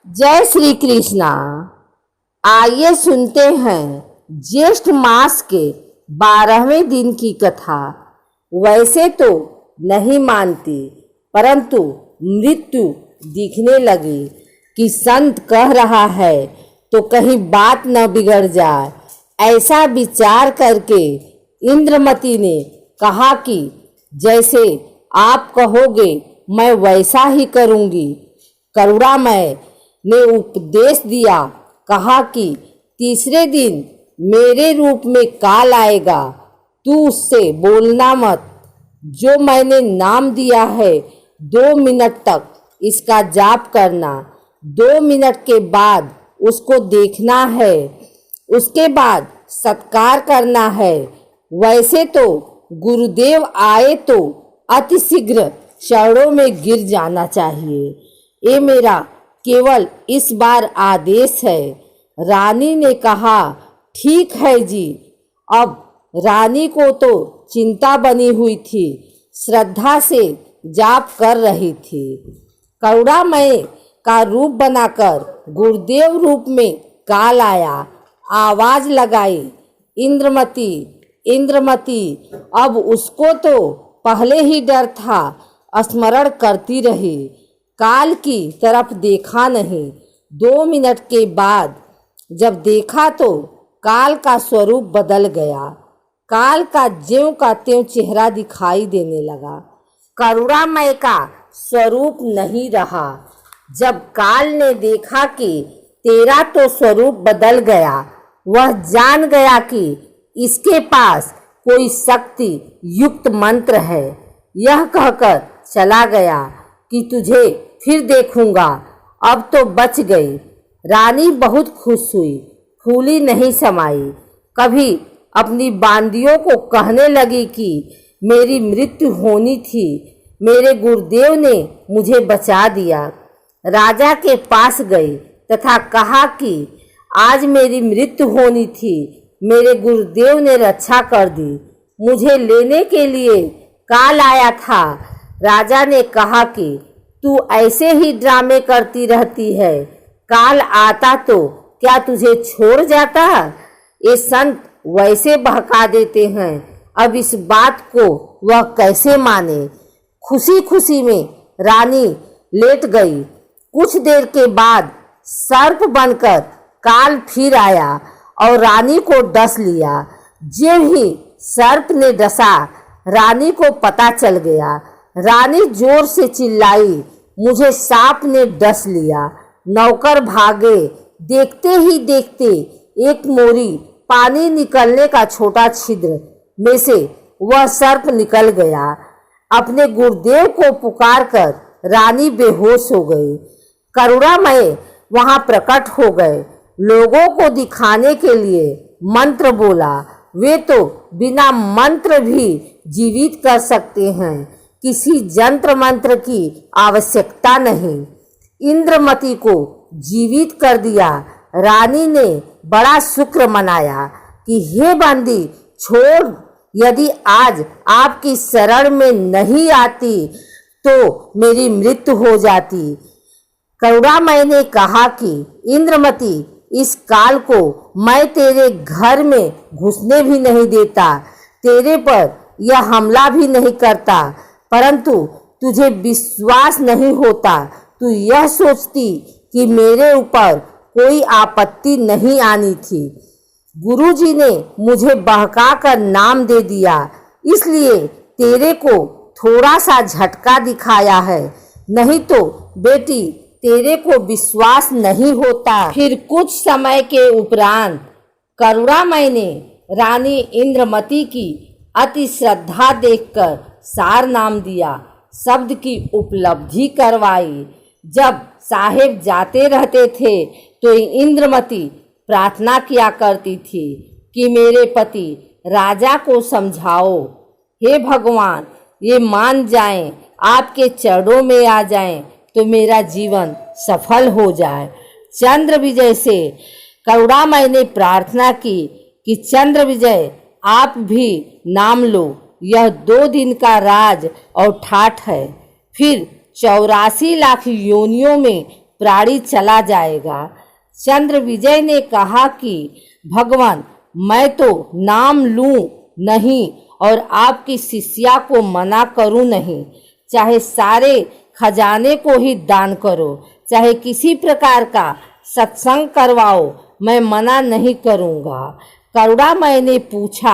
जय श्री कृष्णा। आइए सुनते हैं ज्येष्ठ मास के 12वें दिन की कथा। वैसे तो नहीं मानती, परंतु मृत्यु दिखने लगी कि संत कह रहा है तो कहीं बात न बिगड़ जाए। ऐसा विचार करके इंद्रमती ने कहा कि जैसे आप कहोगे मैं वैसा ही करूँगी। करुणामय ने उपदेश दिया, कहा कि तीसरे दिन मेरे रूप में काल आएगा, तू उससे बोलना मत। जो मैंने नाम दिया है 2 मिनट तक इसका जाप करना, 2 मिनट के बाद उसको देखना है, उसके बाद सत्कार करना है। वैसे तो गुरुदेव आए तो अतिशीघ्र चरणों में गिर जाना चाहिए। ये मेरा केवल इस बार आदेश है। रानी ने कहा, ठीक है जी। अब रानी को तो चिंता बनी हुई थी, श्रद्धा से जाप कर रही थी। करुणामय का रूप बनाकर गुरुदेव रूप में काल आया, आवाज लगाई, इंद्रमती इंद्रमती। अब उसको तो पहले ही डर था, स्मरण करती रही, काल की तरफ देखा नहीं। 2 मिनट के बाद जब देखा तो काल का स्वरूप बदल गया। काल का ज्यों का त्यों चेहरा दिखाई देने लगा, करुणामय का स्वरूप नहीं रहा। जब काल ने देखा कि तेरा तो स्वरूप बदल गया, वह जान गया कि इसके पास कोई शक्ति युक्त मंत्र है। यह कहकर चला गया कि तुझे फिर देखूंगा, अब तो बच गई। रानी बहुत खुश हुई, फूली नहीं समाई। कभी अपनी बांदियों को कहने लगी कि मेरी मृत्यु होनी थी, मेरे गुरुदेव ने मुझे बचा दिया। राजा के पास गई तथा कहा कि आज मेरी मृत्यु होनी थी, मेरे गुरुदेव ने रक्षा कर दी, मुझे लेने के लिए काल आया था। राजा ने कहा कि तू ऐसे ही ड्रामे करती रहती है, काल आता तो क्या तुझे छोड़ जाता? ये संत वैसे बहका देते हैं, अब इस बात को वह कैसे माने। खुशी खुशी में रानी लेट गई। कुछ देर के बाद सर्प बनकर काल फिर आया और रानी को डस लिया। ज्यों ही सर्प ने डसा, रानी को पता चल गया। रानी जोर से चिल्लाई, मुझे सांप ने डस लिया। नौकर भागे। देखते ही देखते एक मोरी पानी निकलने का छोटा छिद्र में से वह सर्प निकल गया। अपने गुरुदेव को पुकारकर रानी बेहोश हो गई। करुणामय वहां प्रकट हो गए। लोगों को दिखाने के लिए मंत्र बोला। वे तो बिना मंत्र भी जीवित कर सकते हैं, किसी जंत्र मंत्र की आवश्यकता नहीं। इंद्रमती को जीवित कर दिया। रानी ने बड़ा शुक्र मनाया कि हे बंदी छोड़, यदि आज आपकी शरण में नहीं आती तो मेरी मृत्यु हो जाती। करुणामय ने कहा कि इंद्रमती, इस काल को मैं तेरे घर में घुसने भी नहीं देता, तेरे पर यह हमला भी नहीं करता, परंतु तुझे विश्वास नहीं होता। तू यह सोचती कि मेरे ऊपर कोई आपत्ति नहीं आनी थी। गुरुजी ने मुझे बहका कर नाम दे दिया, इसलिए तेरे को थोड़ा सा झटका दिखाया है, नहीं तो बेटी तेरे को विश्वास नहीं होता। फिर कुछ समय के उपरांत करुणामय ने रानी इंद्रमती की अति श्रद्धा देखकर सार नाम दिया, शब्द की उपलब्धि करवाई। जब साहेब जाते रहते थे तो इंद्रमती प्रार्थना किया करती थी कि मेरे पति राजा को समझाओ, हे भगवान ये मान जाएं, आपके चरणों में आ जाएं तो मेरा जीवन सफल हो जाए। चंद्र विजय से करुणामय ने प्रार्थना की कि चंद्र विजय आप भी नाम लो, यह 2 दिन का राज और ठाठ है। फिर 84 लाख योनियों में प्राणी चला जाएगा। चंद्र विजय ने कहा कि भगवान, मैं तो नाम लूं नहीं और आपकी शिष्या को मना करूं नहीं। चाहे सारे खजाने को ही दान करो, चाहे किसी प्रकार का सत्संग करवाओ, मैं मना नहीं करूंगा। करुणामय ने पूछा,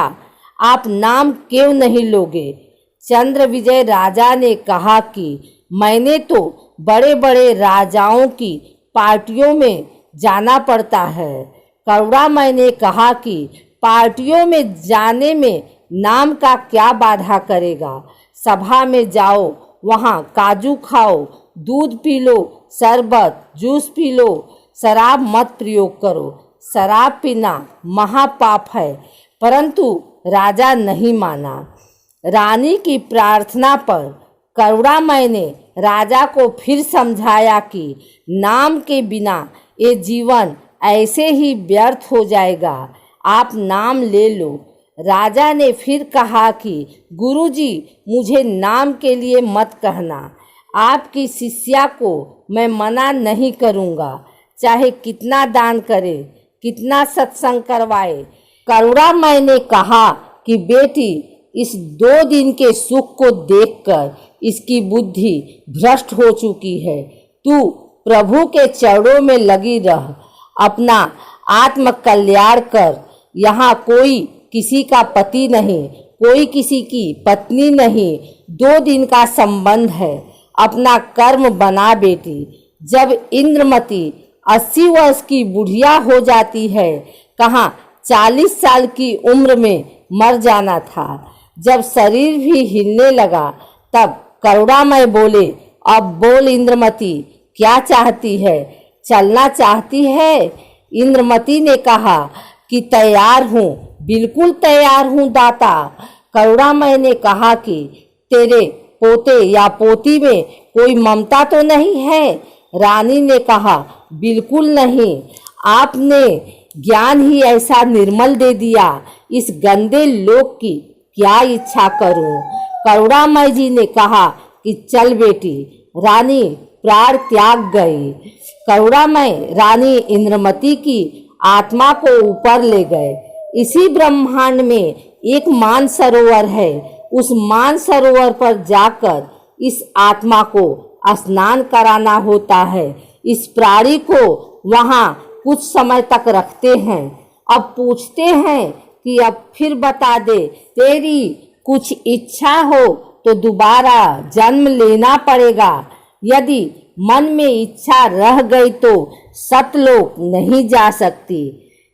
आप नाम क्यों नहीं लोगे? चंद्र विजय राजा ने कहा कि मैंने तो बड़े बड़े राजाओं की पार्टियों में जाना पड़ता है। करुणामय ने कहा कि पार्टियों में जाने में नाम का क्या बाधा करेगा? सभा में जाओ, वहाँ काजू खाओ, दूध पी लो, शरबत जूस पी लो, शराब मत प्रयोग करो। शराब पीना महापाप है। परंतु राजा नहीं माना। रानी की प्रार्थना पर करुणामय ने राजा को फिर समझाया कि नाम के बिना ये जीवन ऐसे ही व्यर्थ हो जाएगा, आप नाम ले लो। राजा ने फिर कहा कि गुरुजी, मुझे नाम के लिए मत कहना। आपकी शिष्या को मैं मना नहीं करूँगा, चाहे कितना दान करे, कितना सत्संग करवाए। करुणामय ने कहा कि बेटी, इस 2 दिन के सुख को देखकर इसकी बुद्धि भ्रष्ट हो चुकी है। तू प्रभु के चरणों में लगी रह, अपना आत्म कल्याण कर। यहाँ कोई किसी का पति नहीं, कोई किसी की पत्नी नहीं, 2 दिन का संबंध है। अपना कर्म बना बेटी। जब इंद्रमती 80 वर्ष की बुढ़िया हो जाती है, कहाँ 40 साल की उम्र में मर जाना था। जब शरीर भी हिलने लगा, तब करुणामय बोले, अब बोल इंद्रमती, क्या चाहती है? चलना चाहती है? इंद्रमती ने कहा कि तैयार हूँ, बिल्कुल तैयार हूँ दाता। करुणामय ने कहा कि तेरे पोते या पोती में कोई ममता तो नहीं है? रानी ने कहा, बिल्कुल नहीं। आपने ज्ञान ही ऐसा निर्मल दे दिया, इस गंदे लोक की क्या इच्छा करूं? करुणामय जी ने कहा कि चल बेटी। रानी प्राण त्याग गई। करुणामय रानी इंद्रमती की आत्मा को ऊपर ले गए। इसी ब्रह्मांड में एक मानसरोवर है। उस मानसरोवर पर जाकर इस आत्मा को स्नान कराना होता है। इस प्राणी को वहाँ कुछ समय तक रखते हैं। अब पूछते हैं कि अब फिर बता दे, तेरी कुछ इच्छा हो तो दोबारा जन्म लेना पड़ेगा। यदि मन में इच्छा रह गई तो सतलोक नहीं जा सकती।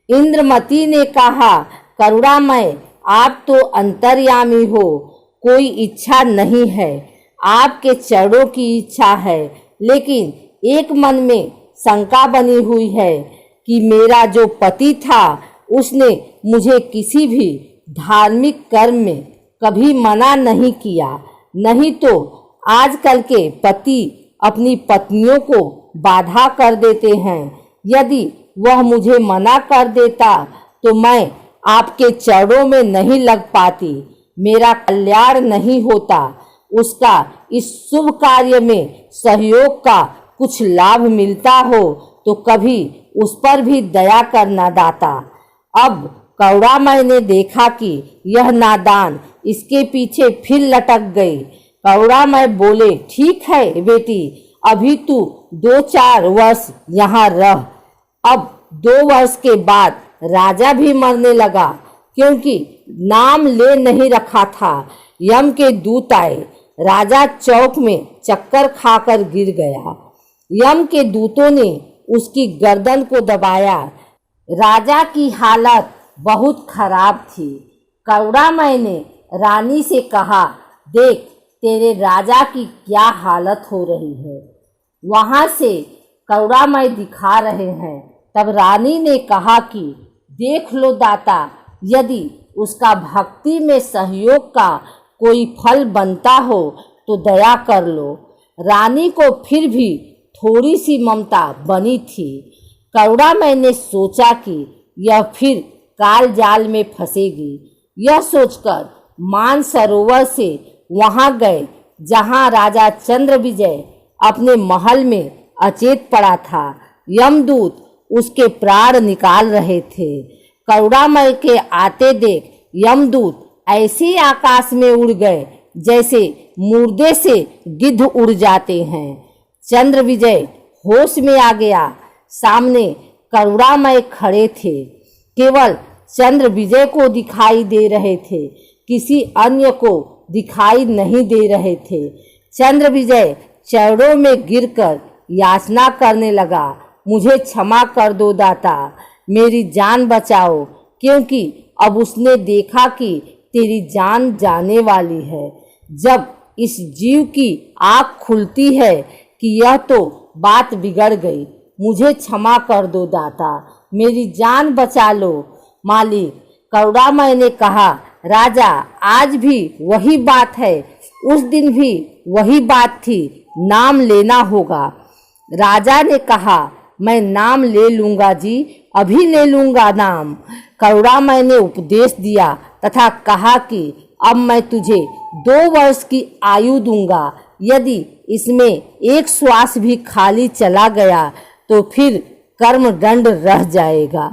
इंद्रमती ने कहा, करुणामय, आप तो अंतर्यामी हो, कोई इच्छा नहीं है, आपके चरणों की इच्छा है। लेकिन एक मन में शंका बनी हुई है कि मेरा जो पति था, उसने मुझे किसी भी धार्मिक कर्म में कभी मना नहीं किया। नहीं तो आजकल के पति अपनी पत्नियों को बाधा कर देते हैं। यदि वह मुझे मना कर देता तो मैं आपके चरणों में नहीं लग पाती, मेरा कल्याण नहीं होता। उसका इस शुभ कार्य में सहयोग का कुछ लाभ मिलता हो तो कभी उस पर भी दया करना दाता। अब करुणामय ने देखा कि यह नादान इसके पीछे फिर लटक गई। करुणामय बोले, ठीक है बेटी, अभी तू 2-4 वर्ष यहाँ रह। अब 2 वर्ष के बाद राजा भी मरने लगा, क्योंकि नाम ले नहीं रखा था। यम के दूत आए। राजा चौक में चक्कर खाकर गिर गया। यम के दूतों ने उसकी गर्दन को दबाया। राजा की हालत बहुत खराब थी। करुणामय ने रानी से कहा, देख तेरे राजा की क्या हालत हो रही है। वहाँ से करुणामय दिखा रहे हैं। तब रानी ने कहा कि देख लो दाता, यदि उसका भक्ति में सहयोग का कोई फल बनता हो तो दया कर लो। रानी को फिर भी थोड़ी सी ममता बनी थी। करुणामय ने सोचा कि यह फिर काल जाल में फंसेगी। यह सोचकर मानसरोवर से वहां गए जहां राजा चंद्रविजय अपने महल में अचेत पड़ा था। यमदूत उसके प्राण निकाल रहे थे। करुणामय के आते देख यमदूत ऐसे आकाश में उड़ गए जैसे मुर्दे से गिद्ध उड़ जाते हैं। चंद्र विजय होश में आ गया। सामने करुणामय खड़े थे। केवल चंद्र विजय को दिखाई दे रहे थे, किसी अन्य को दिखाई नहीं दे रहे थे। चंद्र विजय चरणों में गिरकर याचना करने लगा, मुझे क्षमा कर दो दाता, मेरी जान बचाओ, क्योंकि अब उसने देखा कि तेरी जान जाने वाली है। जब इस जीव की आँख खुलती है कि यह तो बात बिगड़ गई, मुझे क्षमा कर दो दाता, मेरी जान बचा लो। मालिक करुणामय ने कहा, राजा आज भी वही बात है, उस दिन भी वही बात थी, नाम लेना होगा। राजा ने कहा, मैं नाम ले लूंगा जी, अभी ले लूंगा नाम। करुणामय ने उपदेश दिया तथा कहा कि अब मैं तुझे 2 वर्ष की आयु दूंगा। यदि इसमें एक श्वास भी खाली चला गया तो फिर कर्मदंड रह जाएगा।